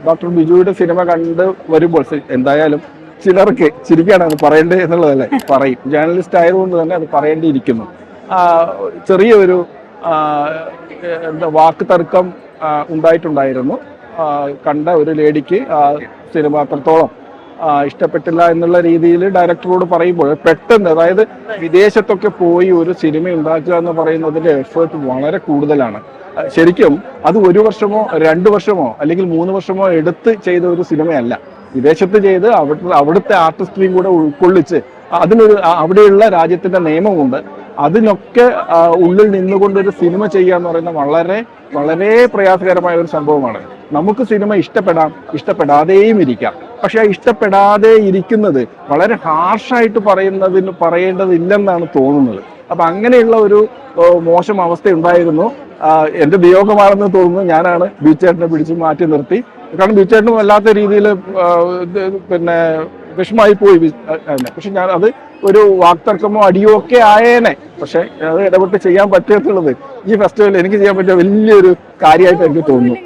Doctor ബിജുവിന്റെ cinema കണ്ട് വരുമ്പോൾ എന്തായാലും ചിലർക്ക് ചിരിക്കാണ് അത് പറയേണ്ടത് എന്നുള്ളതല്ലേ, പറയും. ജേർണലിസ്റ്റ് ആയതുകൊണ്ട് തന്നെ അത് പറയേണ്ടിയിരിക്കുന്നു. ചെറിയൊരു എന്താ വാക്ക് തർക്കം ഉണ്ടായിട്ടുണ്ടായിരുന്നു. കണ്ട ഒരു ലേഡിക്ക് സിനിമ അത്രത്തോളം ഇഷ്ടപ്പെട്ടില്ല എന്നുള്ള രീതിയിൽ ഡയറക്ടറോട് പറയുമ്പോൾ പെട്ടെന്ന്, അതായത് വിദേശത്തൊക്കെ പോയി ഒരു സിനിമ ഉണ്ടാക്കുക എന്ന് പറയുന്നതിന്റെ എഫേർട്ട് വളരെ കൂടുതലാണ്. ശരിക്കും അത് 1 വർഷമോ 2 വർഷമോ അല്ലെങ്കിൽ 3 വർഷമോ എടുത്ത് ചെയ്ത ഒരു സിനിമയല്ല. വിദേശത്ത് ചെയ്ത് അവിടുത്തെ ആർട്ടിസ്റ്റിനെയും കൂടെ ഉൾക്കൊള്ളിച്ച് അതിനൊരു അവിടെയുള്ള രാജ്യത്തിന്റെ നിയമമുണ്ട്, അതിനൊക്കെ ഉള്ളിൽ നിന്നുകൊണ്ട് ഒരു സിനിമ ചെയ്യുക എന്ന് പറയുന്നത് വളരെ വളരെ പ്രയാസകരമായ ഒരു സംഭവമാണ്. നമുക്ക് സിനിമ ഇഷ്ടപ്പെടാം, ഇഷ്ടപ്പെടാതെയും ഇരിക്കാം. പക്ഷെ ആ ഇഷ്ടപ്പെടാതെ ഇരിക്കുന്നത് വളരെ ഹാർഷായിട്ട് പറയേണ്ടതില്ലെന്നാണ് തോന്നുന്നത്. അപ്പൊ അങ്ങനെയുള്ള ഒരു മോശം അവസ്ഥ ഉണ്ടായിരുന്നു. എന്റെ വിയോഗമാണെന്ന് തോന്നുന്നു. ഞാനാണ് ബിജുചേട്ടനെ പിടിച്ച് മാറ്റി നിർത്തി. കാരണം ബിജുചേട്ടനും വല്ലാത്ത രീതിയിൽ പിന്നെ വിഷമായി പോയി. പക്ഷെ ഞാൻ അത് ഒരു വാക്തർക്കമോ അടിയോ ഒക്കെ ആയേനെ. പക്ഷെ അത് ഇടപെട്ട് ചെയ്യാൻ പറ്റുമെന്നുള്ളത് ഈ ഫെസ്റ്റിവലിൽ എനിക്ക് ചെയ്യാൻ പറ്റിയ വലിയൊരു കാര്യമായിട്ട് എനിക്ക് തോന്നുന്നു.